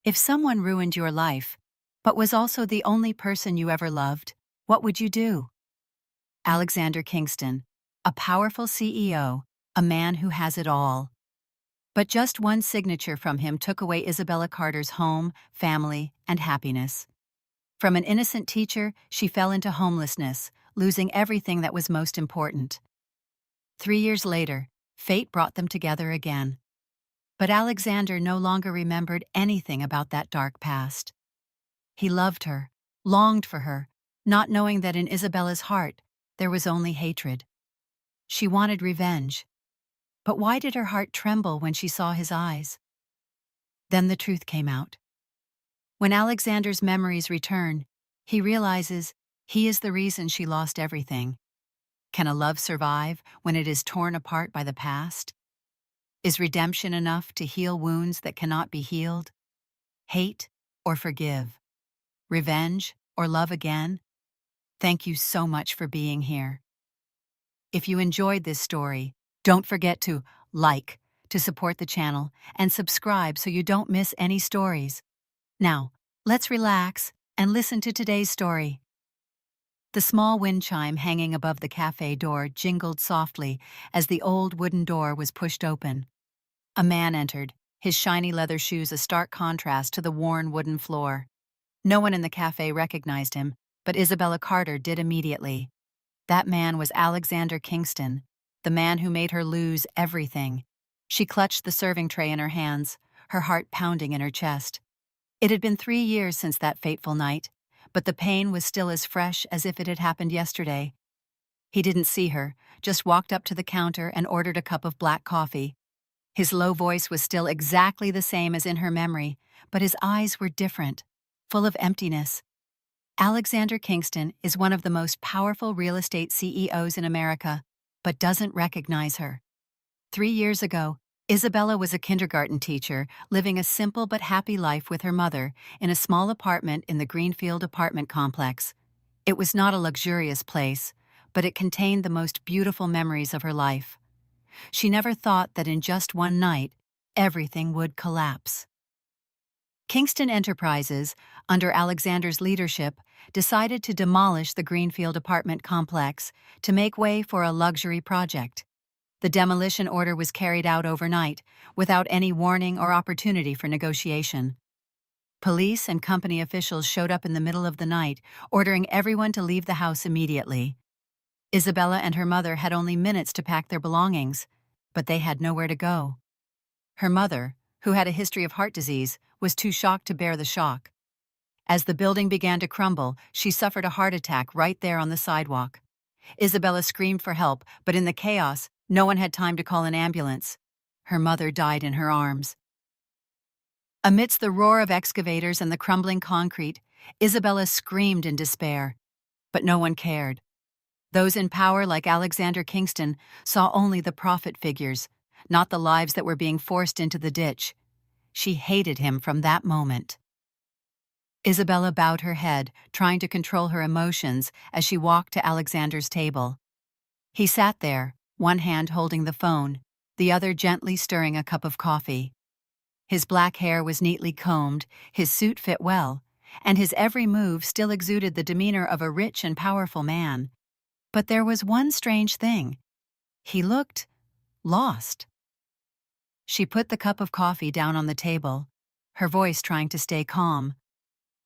If someone ruined your life, but was also the only person you ever loved, what would you do? Alexander Kingston, a powerful CEO, a man who has it all. But just one signature from him took away Isabella Carter's home, family, and happiness. From an innocent teacher, she fell into homelessness, losing everything that was most important. 3 years later, fate brought them together again. But Alexander no longer remembered anything about that dark past. He loved her, longed for her, not knowing that in Isabella's heart there was only hatred. She wanted revenge. But why did her heart tremble when she saw his eyes? Then the truth came out. When Alexander's memories return, he realizes he is the reason she lost everything. Can a love survive when it is torn apart by the past? Is redemption enough to heal wounds that cannot be healed? Hate or forgive? Revenge or love again? Thank you so much for being here. If you enjoyed this story, don't forget to like to support the channel and subscribe so you don't miss any stories. Now, let's relax and listen to today's story. The small wind chime hanging above the cafe door jingled softly as the old wooden door was pushed open. A man entered, his shiny leather shoes a stark contrast to the worn wooden floor. No one in the cafe recognized him, but Isabella Carter did immediately. That man was Alexander Kingston, the man who made her lose everything. She clutched the serving tray in her hands, her heart pounding in her chest. It had been 3 years since that fateful night, but the pain was still as fresh as if it had happened yesterday. He didn't see her, just walked up to the counter and ordered a cup of black coffee. His low voice was still exactly the same as in her memory, but his eyes were different, full of emptiness. Alexander Kingston is one of the most powerful real estate CEOs in America, but doesn't recognize her. 3 years ago, Isabella was a kindergarten teacher living a simple but happy life with her mother in a small apartment in the Greenfield apartment complex. It was not a luxurious place, but it contained the most beautiful memories of her life. She never thought that in just one night, everything would collapse. Kingston Enterprises, under Alexander's leadership, decided to demolish the Greenfield apartment complex to make way for a luxury project. The demolition order was carried out overnight, without any warning or opportunity for negotiation. Police and company officials showed up in the middle of the night, ordering everyone to leave the house immediately. Isabella and her mother had only minutes to pack their belongings, but they had nowhere to go. Her mother, who had a history of heart disease, was too shocked to bear the shock. As the building began to crumble, she suffered a heart attack right there on the sidewalk. Isabella screamed for help, but in the chaos, no one had time to call an ambulance. Her mother died in her arms. Amidst the roar of excavators and the crumbling concrete, Isabella screamed in despair. But no one cared. Those in power like Alexander Kingston saw only the profit figures, not the lives that were being forced into the ditch. She hated him from that moment. Isabella bowed her head, trying to control her emotions as she walked to Alexander's table. He sat there, one hand holding the phone, the other gently stirring a cup of coffee. His black hair was neatly combed, his suit fit well, and his every move still exuded the demeanor of a rich and powerful man. But there was one strange thing. He looked lost. She put the cup of coffee down on the table, her voice trying to stay calm.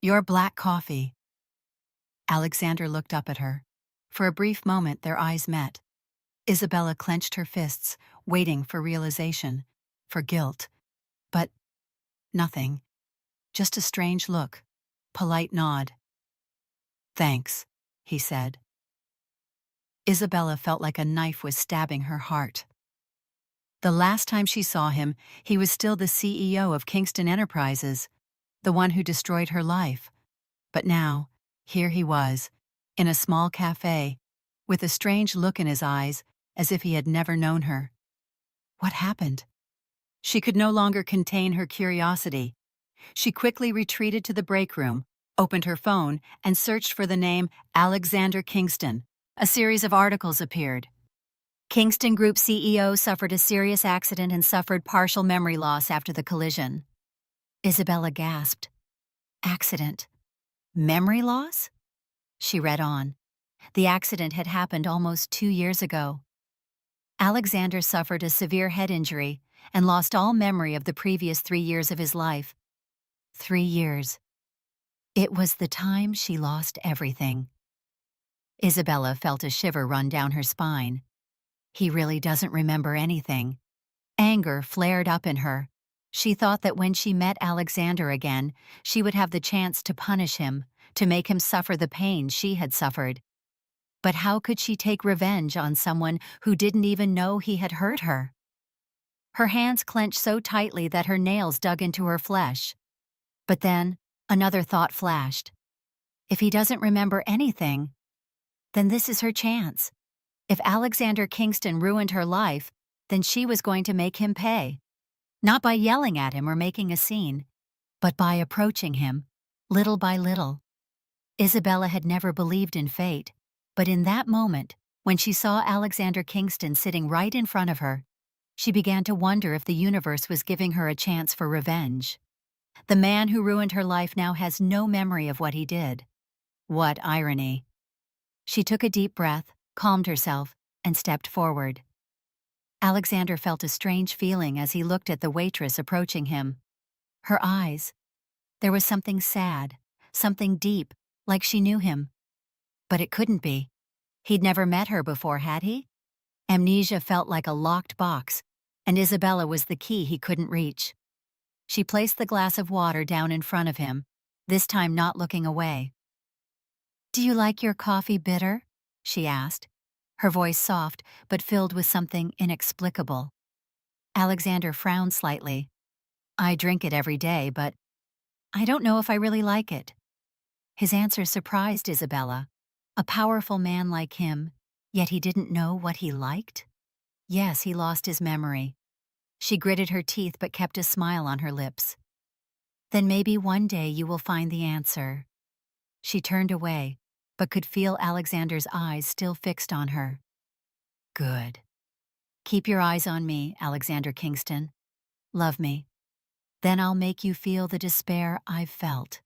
"Your black coffee." Alexander looked up at her. For a brief moment their eyes met. Isabella clenched her fists, waiting for realization, for guilt. But nothing. Just a strange look, polite nod. "Thanks," he said. Isabella felt like a knife was stabbing her heart. The last time she saw him, he was still the CEO of Kingston Enterprises, the one who destroyed her life. But now, here he was, in a small cafe, with a strange look in his eyes, as if he had never known her. What happened? She could no longer contain her curiosity. She quickly retreated to the break room, opened her phone, and searched for the name Alexander Kingston. A series of articles appeared. Kingston Group CEO suffered a serious accident and suffered partial memory loss after the collision. Isabella gasped. Accident. Memory loss? She read on. The accident had happened almost 2 years ago. Alexander suffered a severe head injury and lost all memory of the previous 3 years of his life. 3 years. It was the time she lost everything. Isabella felt a shiver run down her spine. He really doesn't remember anything. Anger flared up in her. She thought that when she met Alexander again, she would have the chance to punish him, to make him suffer the pain she had suffered. But how could she take revenge on someone who didn't even know he had hurt her? Her hands clenched so tightly that her nails dug into her flesh. But then, another thought flashed. If he doesn't remember anything, then this is her chance. If Alexander Kingston ruined her life, then she was going to make him pay. Not by yelling at him or making a scene, but by approaching him, little by little. Isabella had never believed in fate, but in that moment, when she saw Alexander Kingston sitting right in front of her, she began to wonder if the universe was giving her a chance for revenge. The man who ruined her life now has no memory of what he did. What irony. She took a deep breath, calmed herself, and stepped forward. Alexander felt a strange feeling as he looked at the waitress approaching him. Her eyes. There was something sad, something deep, like she knew him. But it couldn't be. He'd never met her before, had he? Amnesia felt like a locked box, and Isabella was the key he couldn't reach. She placed the glass of water down in front of him, this time not looking away. "Do you like your coffee bitter?" she asked, her voice soft but filled with something inexplicable. Alexander frowned slightly. "I drink it every day, but I don't know if I really like it." His answer surprised Isabella. A powerful man like him, yet he didn't know what he liked? Yes, he lost his memory. She gritted her teeth but kept a smile on her lips. "Then maybe one day you will find the answer." She turned away, but could feel Alexander's eyes still fixed on her. "Good. Keep your eyes on me, Alexander Kingston. Love me. Then I'll make you feel the despair I've felt."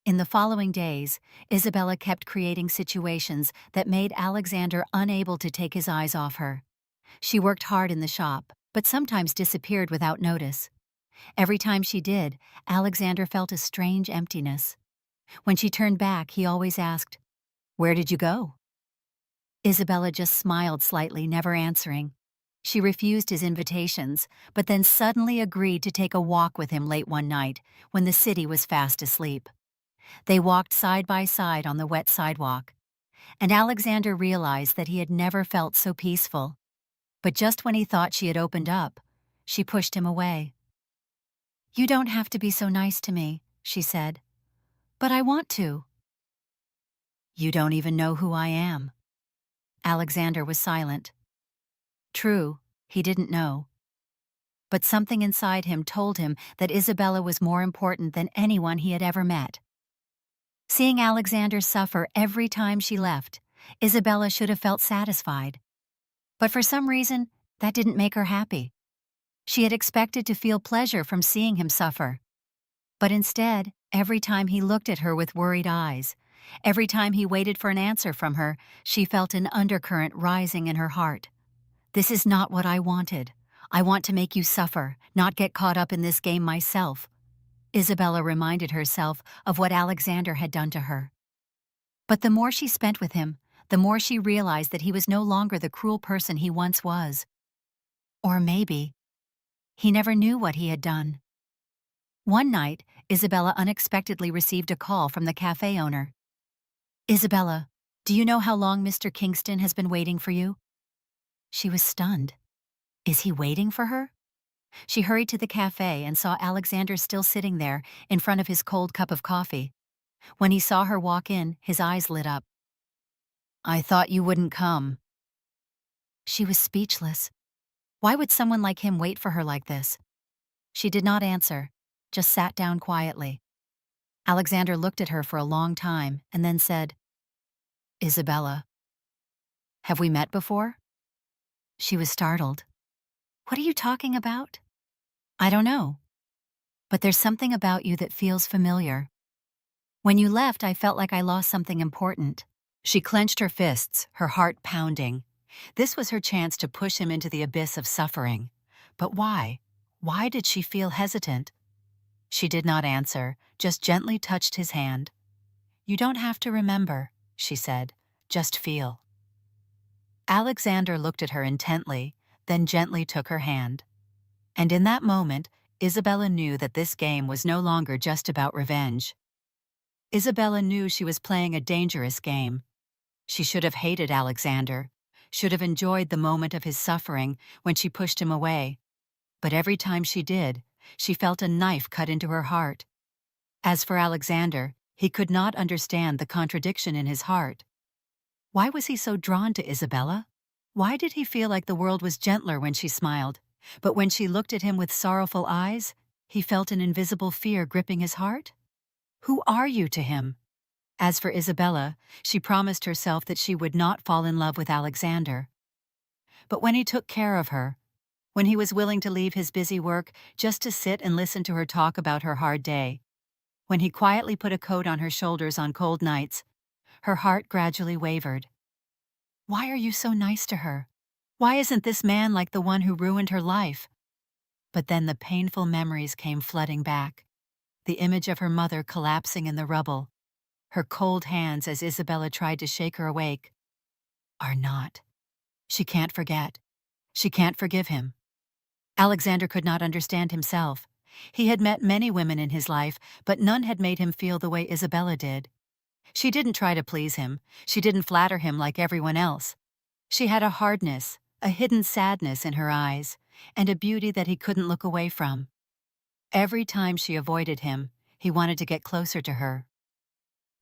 In the following days, Isabella kept creating situations that made Alexander unable to take his eyes off her. She worked hard in the shop, but sometimes disappeared without notice. Every time she did, Alexander felt a strange emptiness. When she turned back, he always asked, "Where did you go?" Isabella just smiled slightly, never answering. She refused his invitations, but then suddenly agreed to take a walk with him late one night when the city was fast asleep. They walked side by side on the wet sidewalk, and Alexander realized that he had never felt so peaceful. But just when he thought she had opened up, she pushed him away. "You don't have to be so nice to me," she said. "But I want to." "You don't even know who I am." Alexander was silent. True, he didn't know. But something inside him told him that Isabella was more important than anyone he had ever met. Seeing Alexander suffer every time she left, Isabella should have felt satisfied. But for some reason, that didn't make her happy. She had expected to feel pleasure from seeing him suffer. But instead, every time he looked at her with worried eyes, every time he waited for an answer from her, she felt an undercurrent rising in her heart. "This is not what I wanted. I want to make you suffer, not get caught up in this game myself." Isabella reminded herself of what Alexander had done to her. But the more she spent with him, the more she realized that he was no longer the cruel person he once was. Or maybe, he never knew what he had done. One night, Isabella unexpectedly received a call from the cafe owner. "Isabella, do you know how long Mr. Kingston has been waiting for you?" She was stunned. Is he waiting for her? She hurried to the cafe and saw Alexander still sitting there in front of his cold cup of coffee. When he saw her walk in, his eyes lit up. "I thought you wouldn't come." She was speechless. Why would someone like him wait for her like this? She did not answer, just sat down quietly. Alexander looked at her for a long time and then said, "Isabella, have we met before?" She was startled. "What are you talking about?" "I don't know." but there's something about you that feels familiar. When you left, I felt like I lost something important." She clenched her fists, her heart pounding. This was her chance to push him into the abyss of suffering. But why? Why did she feel hesitant? She did not answer, just gently touched his hand. "You don't have to remember," she said. "Just feel." Alexander looked at her intently, then gently took her hand. And in that moment, Isabella knew that this game was no longer just about revenge. Isabella knew she was playing a dangerous game. She should have hated Alexander, should have enjoyed the moment of his suffering when she pushed him away. But every time she did, she felt a knife cut into her heart. As for Alexander, he could not understand the contradiction in his heart. Why was he so drawn to Isabella? Why did he feel like the world was gentler when she smiled, but when she looked at him with sorrowful eyes, he felt an invisible fear gripping his heart? Who are you to him? As for Isabella, she promised herself that she would not fall in love with Alexander. But when he took care of her, when he was willing to leave his busy work just to sit and listen to her talk about her hard day, when he quietly put a coat on her shoulders on cold nights, her heart gradually wavered. Why are you so nice to her? Why isn't this man like the one who ruined her life? But then the painful memories came flooding back. The image of her mother collapsing in the rubble, her cold hands as Isabella tried to shake her awake. Are not. She can't forget. She can't forgive him. Alexander could not understand himself. He had met many women in his life, but none had made him feel the way Isabella did. She didn't try to please him. She didn't flatter him like everyone else. She had a hardness, a hidden sadness in her eyes, and a beauty that he couldn't look away from. Every time she avoided him, he wanted to get closer to her.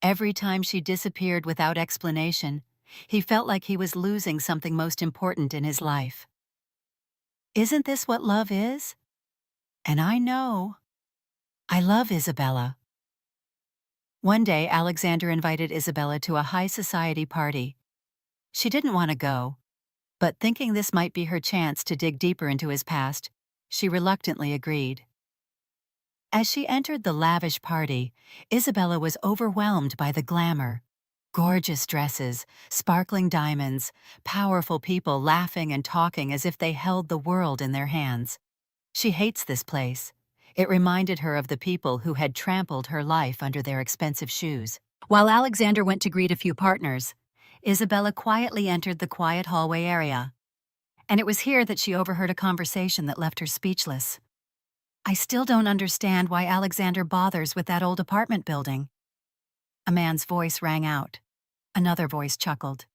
Every time she disappeared without explanation, he felt like he was losing something most important in his life. Isn't this what love is? And I know. I love Isabella. One day, Alexander invited Isabella to a high society party. She didn't want to go, but thinking this might be her chance to dig deeper into his past, she reluctantly agreed. As she entered the lavish party, Isabella was overwhelmed by the glamour. Gorgeous dresses, sparkling diamonds, powerful people laughing and talking as if they held the world in their hands. She hates this place. It reminded her of the people who had trampled her life under their expensive shoes. While Alexander went to greet a few partners, Isabella quietly entered the quiet hallway area. And it was here that she overheard a conversation that left her speechless. "I still don't understand why Alexander bothers with that old apartment building." A man's voice rang out. Another voice chuckled.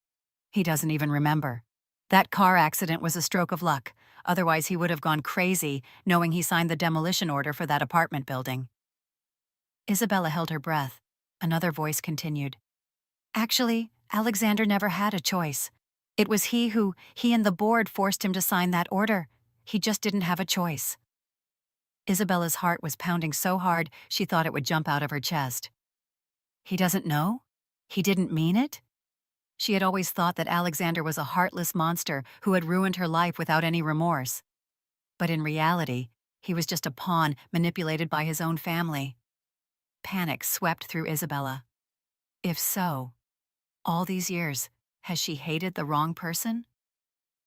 "He doesn't even remember. That car accident was a stroke of luck. Otherwise he would have gone crazy knowing he signed the demolition order for that apartment building." Isabella held her breath. Another voice continued. "Actually, Alexander never had a choice. It was he and the board forced him to sign that order. He just didn't have a choice." Isabella's heart was pounding so hard she thought it would jump out of her chest. He doesn't know? He didn't mean it? She had always thought that Alexander was a heartless monster who had ruined her life without any remorse. But in reality, he was just a pawn manipulated by his own family. Panic swept through Isabella. If so, all these years, has she hated the wrong person?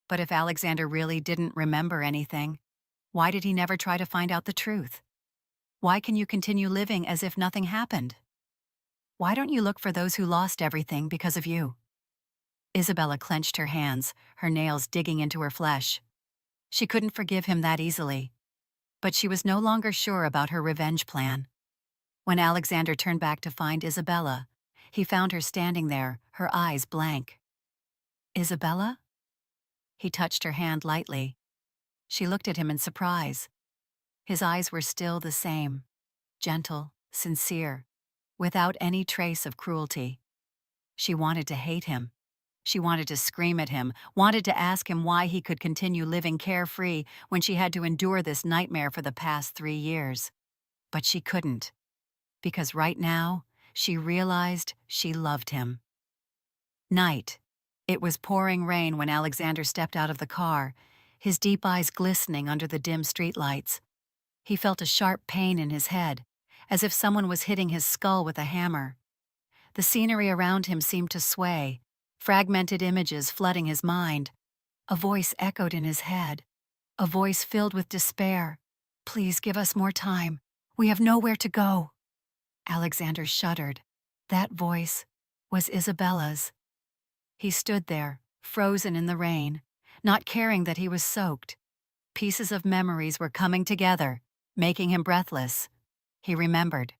But if Alexander really didn't remember anything, why did he never try to find out the truth? Why can you continue living as if nothing happened? Why don't you look for those who lost everything because of you? Isabella clenched her hands, her nails digging into her flesh. She couldn't forgive him that easily. But she was no longer sure about her revenge plan. When Alexander turned back to find Isabella, he found her standing there, her eyes blank. "Isabella?" He touched her hand lightly. She looked at him in surprise. His eyes were still the same, gentle, sincere, without any trace of cruelty. She wanted to hate him. She wanted to scream at him, wanted to ask him why he could continue living carefree when she had to endure this nightmare for the past 3 years. But she couldn't, because right now, she realized she loved him. Night. It was pouring rain when Alexander stepped out of the car, his deep eyes glistening under the dim streetlights. He felt a sharp pain in his head, as if someone was hitting his skull with a hammer. The scenery around him seemed to sway, fragmented images flooding his mind. A voice echoed in his head, a voice filled with despair. "Please give us more time. We have nowhere to go." Alexander shuddered. That voice was Isabella's. He stood there, frozen in the rain, not caring that he was soaked. Pieces of memories were coming together, making him breathless. He remembered.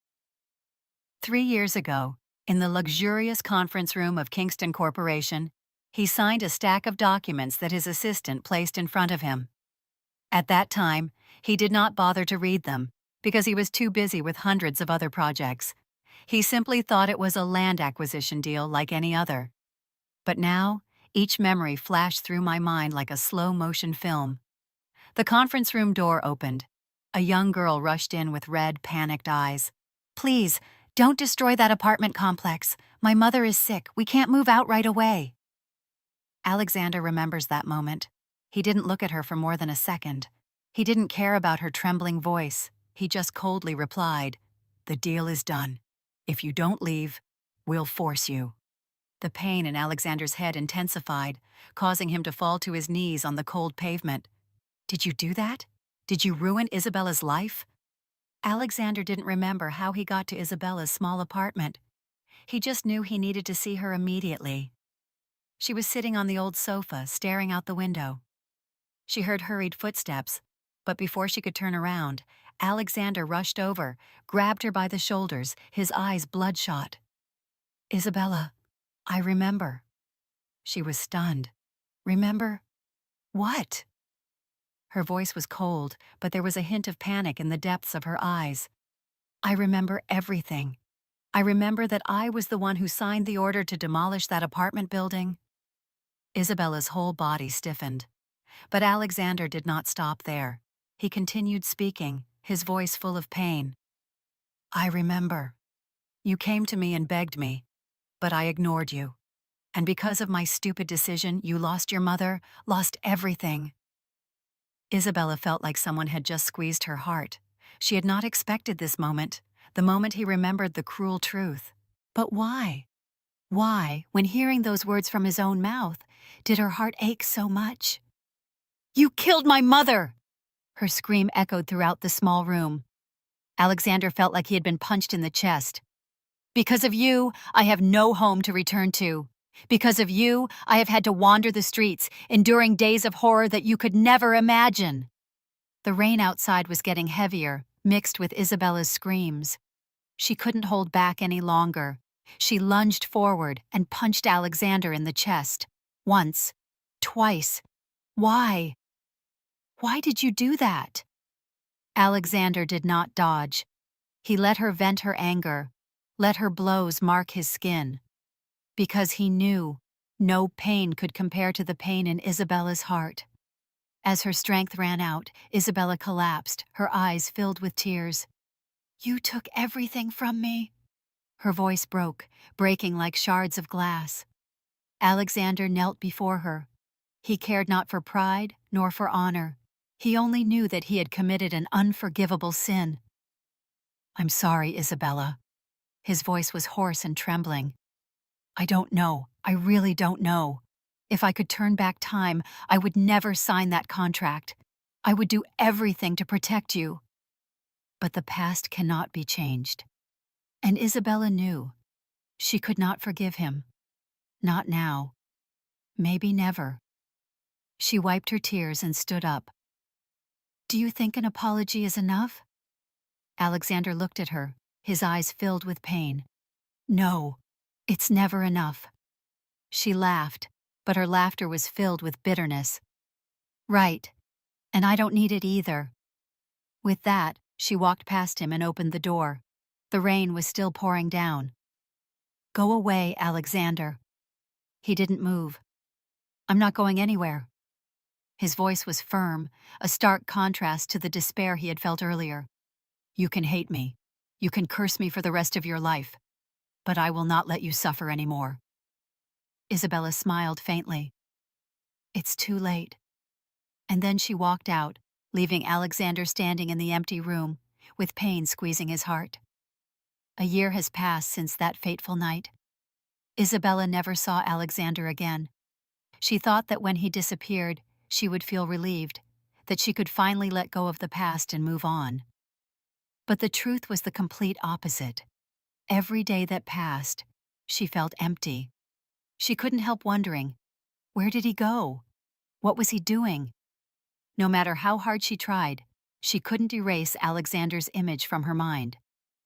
3 years ago, in the luxurious conference room of Kingston Corporation, he signed a stack of documents that his assistant placed in front of him. At that time, he did not bother to read them, because he was too busy with hundreds of other projects. He simply thought it was a land acquisition deal like any other. But now, each memory flashed through my mind like a slow-motion film. The conference room door opened. A young girl rushed in with red, panicked eyes. "Please, don't destroy that apartment complex. My mother is sick. We can't move out right away." Alexander remembers that moment. He didn't look at her for more than a second. He didn't care about her trembling voice. He just coldly replied, "The deal is done. If you don't leave, we'll force you." The pain in Alexander's head intensified, causing him to fall to his knees on the cold pavement. "Did you do that? Did you ruin Isabella's life?" Alexander didn't remember how he got to Isabella's small apartment. He just knew he needed to see her immediately. She was sitting on the old sofa, staring out the window. She heard hurried footsteps, but before she could turn around, Alexander rushed over, grabbed her by the shoulders, his eyes bloodshot. "Isabella, I remember." She was stunned. "Remember? What?" Her voice was cold, but there was a hint of panic in the depths of her eyes. "I remember everything. I remember that I was the one who signed the order to demolish that apartment building." Isabella's whole body stiffened. But Alexander did not stop there. He continued speaking, his voice full of pain. "I remember. You came to me and begged me, but I ignored you. And because of my stupid decision, you lost your mother, lost everything." Isabella felt like someone had just squeezed her heart. She had not expected this moment, the moment he remembered the cruel truth. But why? Why, when hearing those words from his own mouth, did her heart ache so much? "You killed my mother!" Her scream echoed throughout the small room. Alexander felt like he had been punched in the chest. "Because of you, I have no home to return to. Because of you, I have had to wander the streets, enduring days of horror that you could never imagine." The rain outside was getting heavier, mixed with Isabella's screams. She couldn't hold back any longer. She lunged forward and punched Alexander in the chest. Once. Twice. Why? Why did you do that? Alexander did not dodge. He let her vent her anger, let her blows mark his skin. Because he knew no pain could compare to the pain in Isabella's heart. As her strength ran out, Isabella collapsed, her eyes filled with tears. "You took everything from me." Her voice broke, breaking like shards of glass. Alexander knelt before her. He cared not for pride nor for honor. He only knew that he had committed an unforgivable sin. "I'm sorry, Isabella." His voice was hoarse and trembling. "I don't know. I really don't know. If I could turn back time, I would never sign that contract. I would do everything to protect you. But the past cannot be changed." And Isabella knew. She could not forgive him. Not now. Maybe never. She wiped her tears and stood up. "Do you think an apology is enough?" Alexander looked at her, his eyes filled with pain. "No, it's never enough." She laughed, but her laughter was filled with bitterness. "Right, and I don't need it either." With that, she walked past him and opened the door. The rain was still pouring down. "Go away, Alexander." He didn't move. "I'm not going anywhere." His voice was firm, a stark contrast to the despair he had felt earlier. "You can hate me. You can curse me for the rest of your life. But I will not let you suffer anymore." Isabella smiled faintly. "It's too late." And then she walked out, leaving Alexander standing in the empty room, with pain squeezing his heart. A year has passed since that fateful night. Isabella never saw Alexander again. She thought that when he disappeared, she would feel relieved, that she could finally let go of the past and move on. But the truth was the complete opposite. Every day that passed, she felt empty. She couldn't help wondering, where did he go? What was he doing? No matter how hard she tried, she couldn't erase Alexander's image from her mind.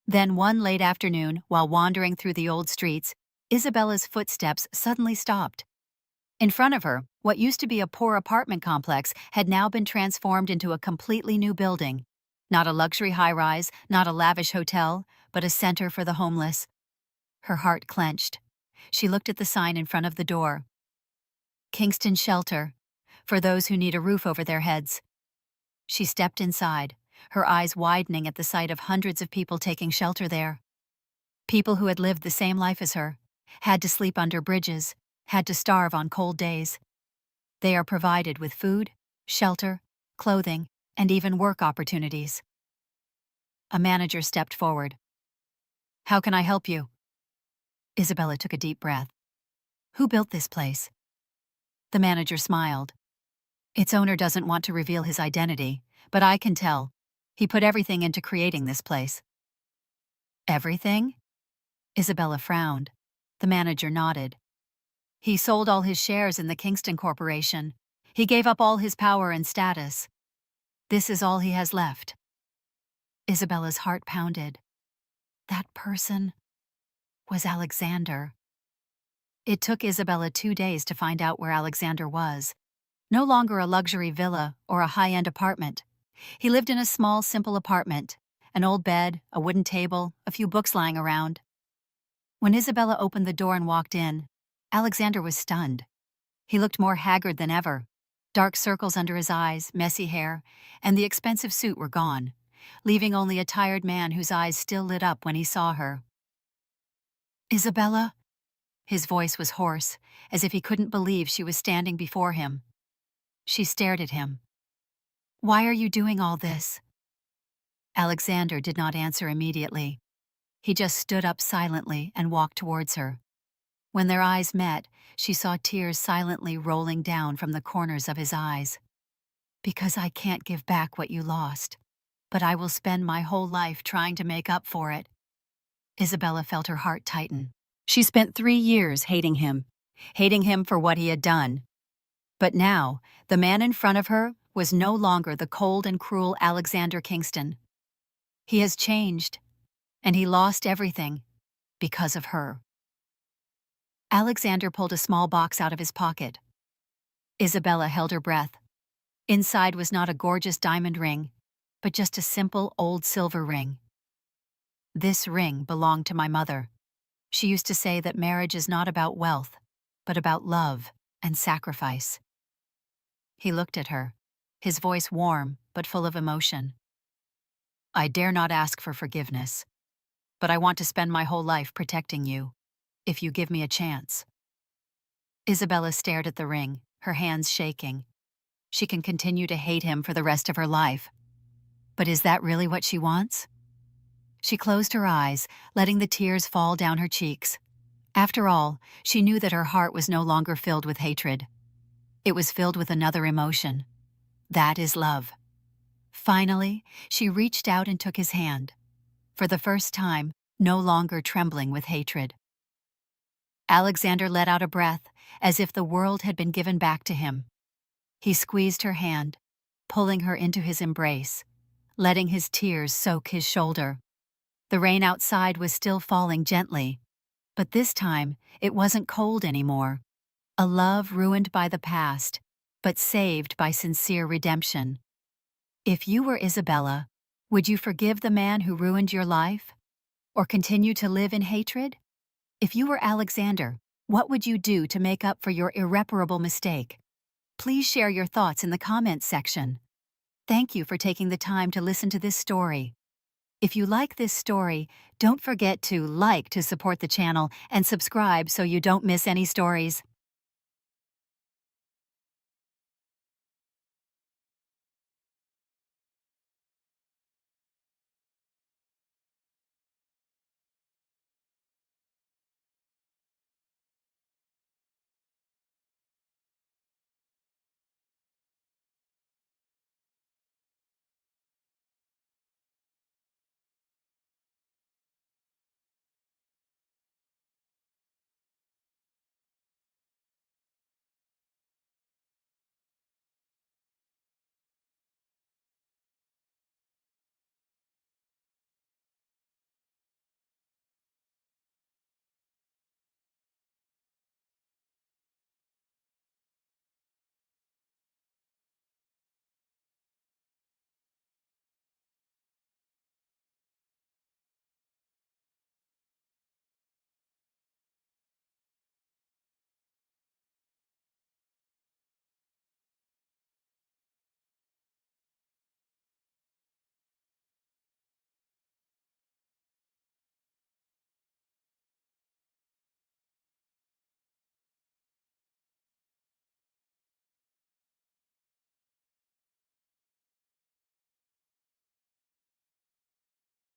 Then one late afternoon, while wandering through the old streets, Isabella's footsteps suddenly stopped. In front of her, what used to be a poor apartment complex had now been transformed into a completely new building. Not a luxury high-rise, not a lavish hotel, but a center for the homeless. Her heart clenched. She looked at the sign in front of the door. Kingston Shelter, for those who need a roof over their heads. She stepped inside, her eyes widening at the sight of hundreds of people taking shelter there. People who had lived the same life as her, had to sleep under bridges, had to starve on cold days. They are provided with food, shelter, clothing, and even work opportunities. A manager stepped forward. "How can I help you?" Isabella took a deep breath. "Who built this place?" The manager smiled. "Its owner doesn't want to reveal his identity, but I can tell. He put everything into creating this place." "Everything?" Isabella frowned. The manager nodded. "He sold all his shares in the Kingston Corporation. He gave up all his power and status. This is all he has left." Isabella's heart pounded. That person was Alexander. It took Isabella 2 days to find out where Alexander was. No longer a luxury villa or a high-end apartment. He lived in a small, simple apartment, an old bed, a wooden table, a few books lying around. When Isabella opened the door and walked in, Alexander was stunned. He looked more haggard than ever. Dark circles under his eyes, messy hair, and the expensive suit were gone, leaving only a tired man whose eyes still lit up when he saw her. "Isabella?" His voice was hoarse, as if he couldn't believe she was standing before him. She stared at him. "Why are you doing all this?" Alexander did not answer immediately. He just stood up silently and walked towards her. When their eyes met, she saw tears silently rolling down from the corners of his eyes. "Because I can't give back what you lost, but I will spend my whole life trying to make up for it." Isabella felt her heart tighten. She spent 3 years hating him for what he had done. But now, the man in front of her was no longer the cold and cruel Alexander Kingston. He has changed, and he lost everything because of her. Alexander pulled a small box out of his pocket. Isabella held her breath. Inside was not a gorgeous diamond ring, but just a simple old silver ring. "This ring belonged to my mother. She used to say that marriage is not about wealth, but about love and sacrifice." He looked at her, his voice warm but full of emotion. "I dare not ask for forgiveness, but I want to spend my whole life protecting you, if you give me a chance." Isabella stared at the ring, her hands shaking. She can continue to hate him for the rest of her life. But is that really what she wants? She closed her eyes, letting the tears fall down her cheeks. After all, she knew that her heart was no longer filled with hatred. It was filled with another emotion. That is love. Finally, she reached out and took his hand. For the first time, no longer trembling with hatred. Alexander let out a breath, as if the world had been given back to him. He squeezed her hand, pulling her into his embrace, letting his tears soak his shoulder. The rain outside was still falling gently, but this time it wasn't cold anymore. A love ruined by the past, but saved by sincere redemption. If you were Isabella, would you forgive the man who ruined your life? Or continue to live in hatred? If you were Alexander, what would you do to make up for your irreparable mistake? Please share your thoughts in the comments section. Thank you for taking the time to listen to this story. If you like this story, don't forget to like to support the channel and subscribe so you don't miss any stories.